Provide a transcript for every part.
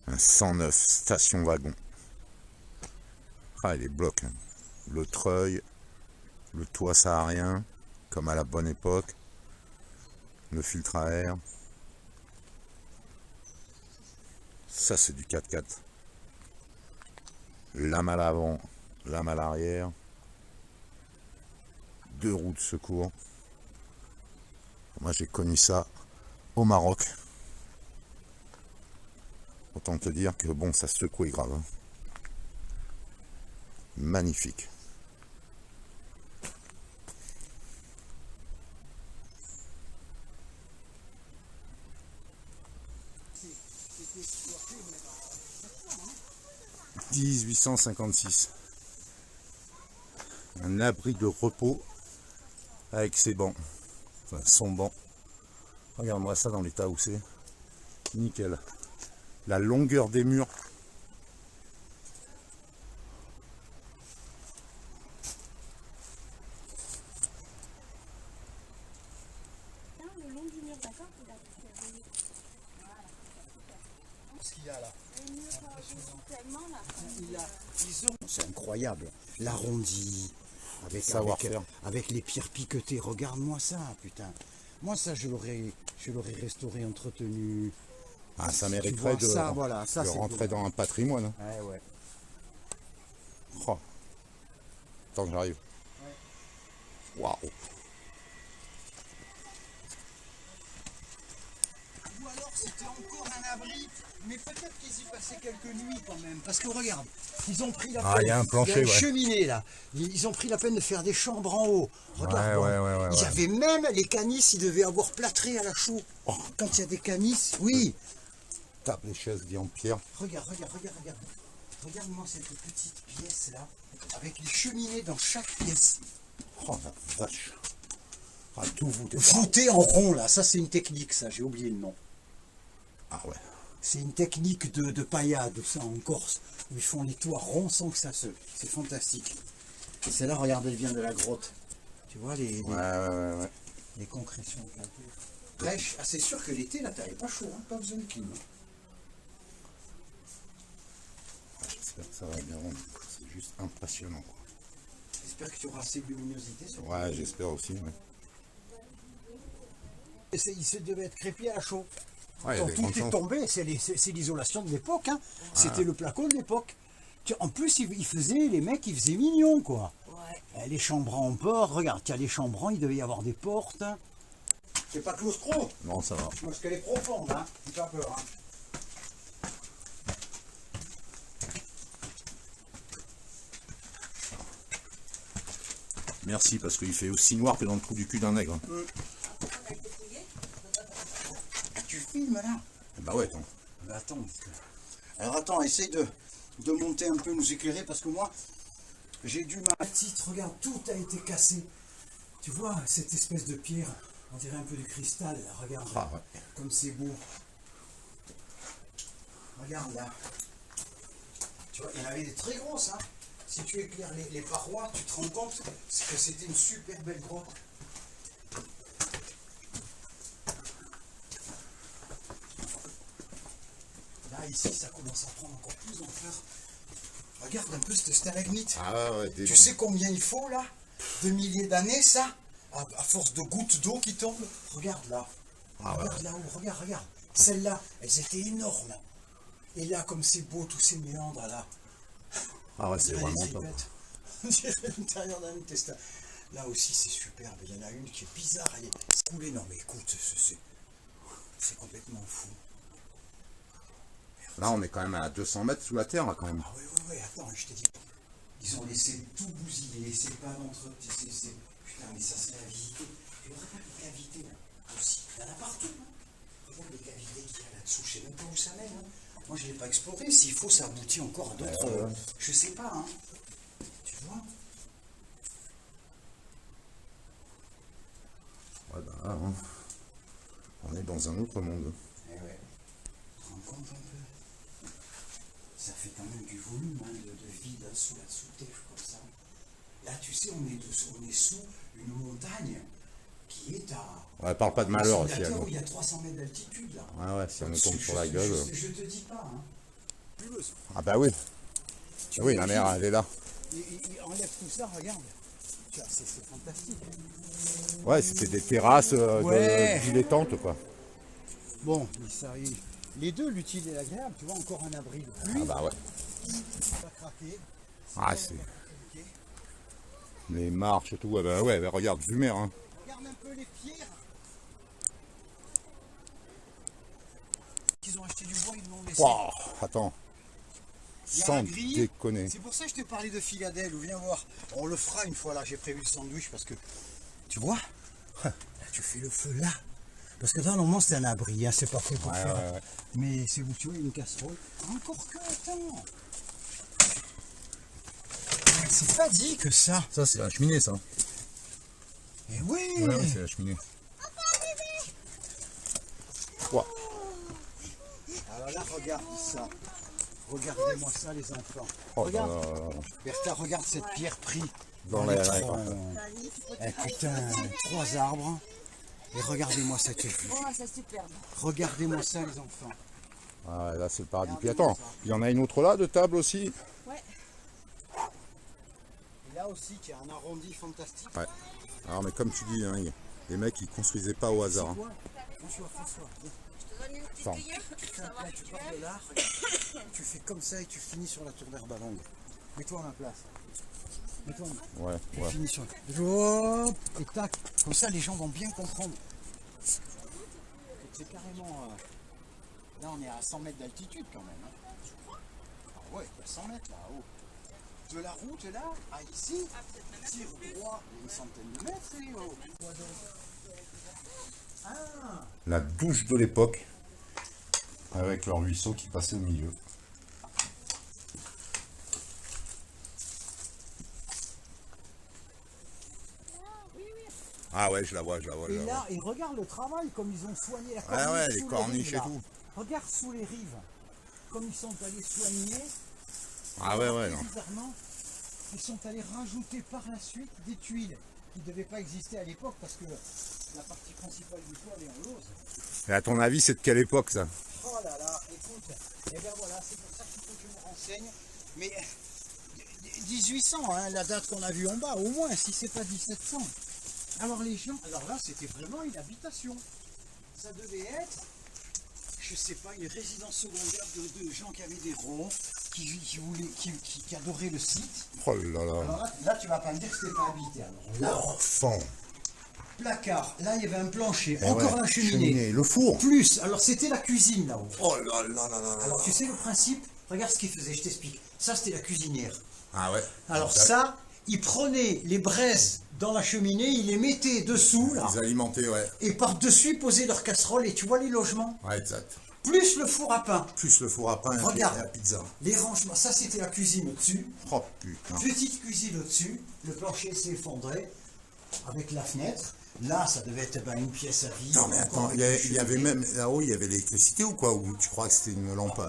Un 109 station wagon. Ah, les blocs. Hein. Le treuil, le toit saharien, comme à la bonne époque. Le filtre à air. Ça, c'est du 4x4. Lame à l'avant, lame à l'arrière. 2 roues de secours. Moi, j'ai connu ça au Maroc. Autant te dire que bon, ça secouait grave. Hein. Magnifique. « 1856. Un abri de repos avec ses bancs. Enfin, son banc. Regarde-moi ça dans l'état où c'est. Nickel. La longueur des murs. Le long du mur, d'accord. Ce qu'il y a là. Les murs tellement là. C'est incroyable. L'arrondi, Savoir-faire. avec les pierres piquetées. Regarde-moi ça, putain. Moi, ça, je l'aurais restauré, entretenu. Ah, ça Tu mériterait vois, de, ça, voilà, ça, de c'est rentrer bien. dans un patrimoine. Hein. Ouais, ouais. Oh. Attends que j'arrive. Waouh. Ou alors c'était encore un abri, mais peut-être qu'ils y passaient quelques nuits quand même. Parce que regarde, ils ont pris la peine. Ah, il y a un plancher, il y a une ouais. cheminée là. Ils ont pris la peine de faire des chambres en haut. Regarde, Ouais, il y avait même les canisses, ils devaient avoir plâtré à la chaux. Oh, quand il y a des canisses, oui. Tape les chaises dit en pierre. Regarde. Regarde-moi cette petite pièce là, avec les cheminées dans chaque pièce. Oh la vache. Ah, tout voûté. Voûté en rond là, ça c'est une technique, ça, j'ai oublié le nom. Ah ouais. C'est une technique de paillade, ça, en Corse, où ils font les toits ronds sans que ça se... C'est fantastique. Celle-là, regarde, elle vient de la grotte. Tu vois, Ouais. les concrétions. Bref, ah, c'est sûr que l'été, là, t'avais pas chaud, hein, pas besoin de clim. J'espère que ça va bien rendre. C'est juste impressionnant. Quoi. J'espère que tu auras assez de luminosité. Sur Ouais, j'espère aussi. Ouais. Il se devait être crépi à la chaux. Ouais, Quand il y a des tout grandes est chances. tombé, c'est l'isolation de l'époque. Hein. C'était le placo de l'époque. En plus, les mecs, ils faisaient mignon, quoi. Ouais. Les chambrans en port, regarde, il y a les chambrans, il devait y avoir des portes. Hein. C'est pas claustro. Non, ça va. Parce qu'elle est profonde, hein. J'ai pas peur. Hein. Merci, parce qu'il fait aussi noir que dans le trou du cul d'un nègre. Tu filmes là? Bah ouais, attends. Bah, attends. Alors attends, essaye de monter un peu, nous éclairer, parce que moi, j'ai du mal. Titre, regarde, tout a été cassé. Tu vois, cette espèce de pierre, on dirait un peu du cristal, là, regarde. Ah ouais. Comme c'est beau. Regarde là. Tu vois, il y en avait des très grosses, hein. Si tu éclaires les parois, tu te rends compte que c'était une super belle grotte. Là, ici, ça commence à prendre encore plus d'ampleur. Regarde un peu cette stalagmite. Ah ouais, Tu sais combien il faut là? De milliers d'années, ça? À force de gouttes d'eau qui tombent. Regarde là. Regarde là-haut, regarde. Celles-là, elles étaient énormes. Et là, comme c'est beau, tous ces méandres là. Ah ouais, c'est vraiment top. On dirait l'intérieur d'un intestin. Là aussi, c'est superbe. Il y en a une qui est bizarre. Elle est coulée. Non, mais écoute, c'est complètement fou. Là, on est quand même à 200 mètres sous la terre, là, quand même. Ah oui, attends, je t'ai dit. Ils ont laissé tout bousiller, c'est pas d'entre... Putain, mais ça serait à visiter. Tu regardes les cavités, là, aussi. Il y en a partout, hein. Regarde les cavités qu'il y a là-dessous. Je sais même pas où ça mène, hein. Moi, je l'ai pas exploré. S'il faut, ça aboutit encore à d'autres... Je sais pas, hein. Tu vois? Ouais, bah là, hein. On est dans un autre monde. Eh ouais. Tu te rends compte un peu? Ça fait quand même du volume, hein, de vide sous la sous-terre comme ça. Là, tu sais, on est sous une montagne qui est à... Ouais, parle pas de malheur aussi. Il y a 300 mètres d'altitude, là. Ouais, si on nous tombe sur la gueule. Je te dis pas, hein. fabuleuse. Ah bah oui. Tu Oui, la imagines, mer, elle est là. il enlève tout ça, regarde. C'est fantastique. Ouais, c'était des terrasses Ouais. de dilettantes, quoi. Bon, mais ça, les deux, l'utile et l'agréable, tu vois, encore un abri de pluie, Ah bah ouais. pas craquer. Ah, c'est... Les marches et tout. Ouais, bah ouais, bah regarde, vue mer, hein. Regarde un peu les pierres. Ils ont acheté du bois, ils l'ont laissé. Waouh, attends. Il y a Sans un grill. déconner. C'est pour ça que je t'ai parlé de Philadelphie, viens voir. On le fera une fois là, j'ai prévu le sandwich parce que, tu vois, là, tu fais le feu là. Parce que normalement c'est un abri, hein, c'est pas fait pour Ouais, faire. ouais, ouais. Mais c'est vous, tu vois, une casserole. Encore que, attends. C'est pas dit que ça. Ça, c'est la cheminée, ça. Eh oui. Ouais, c'est la cheminée. Wow. Alors là, regarde ça. Regardez-moi ça, les enfants. Oh, Regarde. là, là, là. Bertha, regarde cette pierre prise Dans les la- troncs. Eh, putain, 3 arbres. Et regardez-moi cette vue. Oh, c'est superbe. Regardez-moi ça, les enfants. Ah, ouais, là, c'est le paradis. Puis attends, il y en a une autre là, de table aussi. Ouais. Et là aussi, tu as un arrondi fantastique. Ouais. Alors, mais comme tu dis, hein, les mecs, ils construisaient pas au hasard. hein. Quoi François, François. Je te donne une petite Attends. cuillère pour Tiens, savoir là, si tu tu pars veux. de là, regarde. Tu fais comme ça et tu finis sur la tour d'herbe à longue. Mets-toi à ma place. Mets-toi à ma Ouais, Tu ouais. finis sur. Hop et tac. Comme ça, les gens vont bien comprendre. C'est carrément. Là, on est à 100 mètres d'altitude quand même. Hein. Ah ouais, à 100 mètres là-haut. De la route là, à ici, tire droit une centaine de mètres. Et oh. Quoi d'autre Ah, La douche de l'époque, avec leur ruisseau qui passait au milieu. Ah ouais, je la vois, je la vois. et là, et regarde le travail, comme ils ont soigné la corniche. Ah ouais, sous les corniches rives, et là. tout. Regarde sous les rives, comme ils sont allés soigner. Ah ouais, ouais, non. Bizarrement, ils sont allés rajouter par la suite des tuiles qui ne devaient pas exister à l'époque parce que la partie principale du toit elle est en lauze. Et à ton avis, c'est de quelle époque ça? Oh là là, écoute, et bien voilà, c'est pour ça qu'il faut que je me renseigne. Mais 1800, hein, la date qu'on a vue en bas, au moins, si c'est pas 1700. Alors les gens, alors là c'était vraiment une habitation. Ça devait être, je sais pas, une résidence secondaire de gens qui avaient des ronds, qui adoraient le site. Oh là là. Alors là, tu vas pas me dire que c'était pas habité. Alors là, Enfant. placard, là il y avait un plancher, Eh encore ouais, un cheminée. Le four. Plus, alors c'était la cuisine là-haut. Oh là là là là là. Alors tu sais le principe, regarde ce qu'il faisait, je t'explique. Ça c'était la cuisinière. Ah ouais. Alors Exact. ça, il prenait les braises dans la cheminée, il les mettait dessous là, Les alimenter, ouais. et par-dessus ils posaient leur casserole et tu vois les logements. Ouais, exact. Plus le four à pain, Plus le four à pain et Regarde. la pizza. les rangements, ça c'était la cuisine au-dessus. Oh putain. Petite cuisine au-dessus, le plancher s'est effondré avec la fenêtre. Là, ça devait être une pièce à vivre. Non mais attends, il y avait même là-haut, il y avait l'électricité ou quoi? Ou tu crois que c'était une lampe?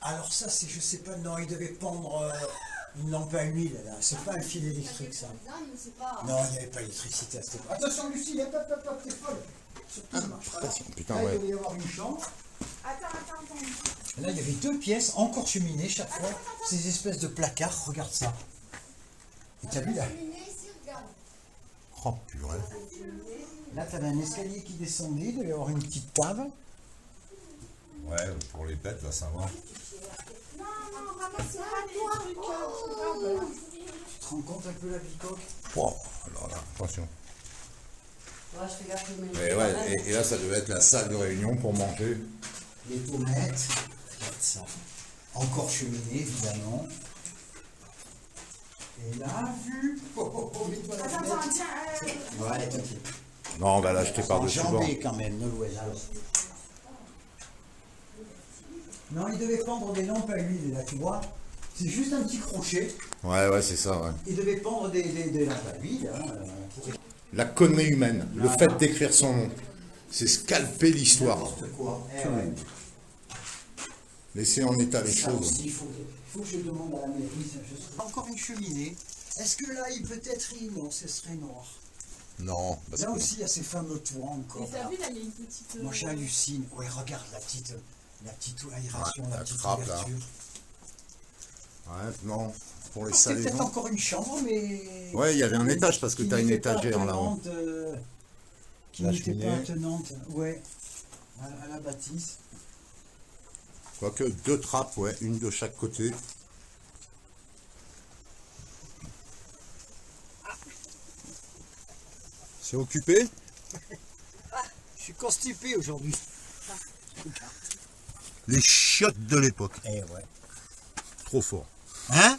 Alors ça, c'est, je sais pas, non, il devait pendre une lampe à huile, là. C'est pas un fil électrique, ça. Non, il n'y avait pas d'électricité à cette époque. Attention, Lucie, hop, hop, hop, t'es folle. Surtout, ne marche pas là. Putain, Là, ouais. il devait y avoir une chambre. Attends. Là, il y avait 2 pièces, encore cheminée chaque fois. Ces espèces de placards, regarde ça. Et t'as vu là? Oh purée. Là, t'avais un escalier qui descendait, il devait y avoir une petite table. Ouais, pour les bêtes, va savoir. Non, maman, c'est pas toi. Tu te rends compte un peu la bicoque? Oh là là, attention. Ouais, je fais gaffe, Et, ouais, et là, ça devait être la salle de réunion pour manger. Les tomates, regarde ça. Encore cheminée, évidemment. Et la vue. Mets-toi la fenêtre. tiens. Ouais, t'inquiète. Non, on va l'acheter par-dessus bord. Enjambé quand même, Nolwenn, alors. Non, il devait pendre des lampes à huile, là, tu vois. C'est juste un petit crochet. Ouais, ouais, c'est ça, ouais. Il devait pendre des lampes à huile. Hein, La connerie humaine, le fait d'écrire son nom, c'est scalper l'histoire. n'importe quoi. Eh ouais. Laisser en état les Ça choses. aussi, il faut que je demande à la mairie. Encore une cheminée. Est-ce que là, il peut être non, ce serait noir. Non, parce Là que... aussi, il y a ces fameux toits encore. Mais t'as là. vu, là, il y a une petite. Moi, j'hallucine. Ouais, regarde la petite aération, Ouais, la la petite trappe, là. ouverture. Ouais, non, pour les C'est peut-être salaisons. encore une chambre, mais... Ouais, il y avait un étage parce que qui tu as une n'était pas étagère là-haut. attenante, qui La n'était pas cheminée. attenante, ouais, à la bâtisse. Quoique 2 trappes, ouais, une de chaque côté. C'est occupé? Je suis constipé aujourd'hui. Les chiottes de l'époque. Eh ouais. Trop fort. Hein?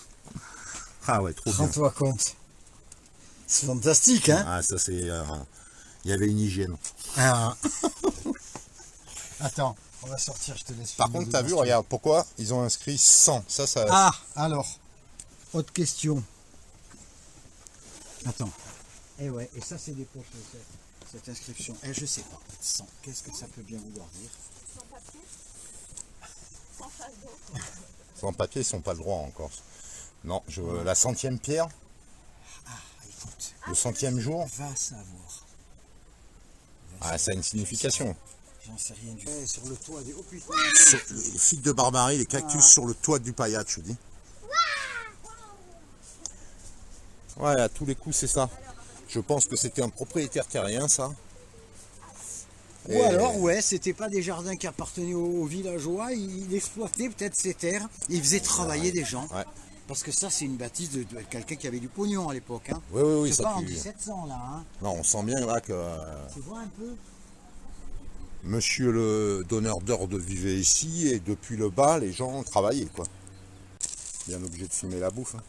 Ah ouais, trop bien. Rends-toi compte. C'est fantastique, hein? Ah, ça c'est... il y avait une hygiène. Ah. Attends, on va sortir, je te laisse Par filmer contre, t'as dedans, vu, si tu veux. regarde, pourquoi ils ont inscrit 100? Ça... Ah, alors, autre question. Attends. Eh ouais, et ça c'est des poches, cette inscription. Eh, je sais pas. 100, qu'est-ce que ça peut bien vouloir dire? Sans papier, ils sont pas le droit encore. Non, la 100e pierre, Ah, écoute, le 100e jour, va savoir. ah, ça a une signification. J'en sais rien du tout. Sur le toit des... Oh putain. Sur les figues de Barbarie, les cactus sur le toit du Payat, je dis. Ouais, à tous les coups, c'est ça. Je pense que c'était un propriétaire terrien, ça. Ou Et- alors, ouais, c'était pas des jardins qui appartenaient aux villageois, il exploitait peut-être ces terres, il faisait travailler des gens. Ouais. Parce que ça, c'est une bâtisse de quelqu'un qui avait du pognon à l'époque. Hein. Oui, oui, oui, C'est ça pas en pue. 1700 là. Hein. Non, on sent bien là que Tu vois un peu? monsieur le donneur d'ordre vivait ici et depuis le bas, les gens travaillaient, quoi. Bien obligé de filmer la bouffe. Hein.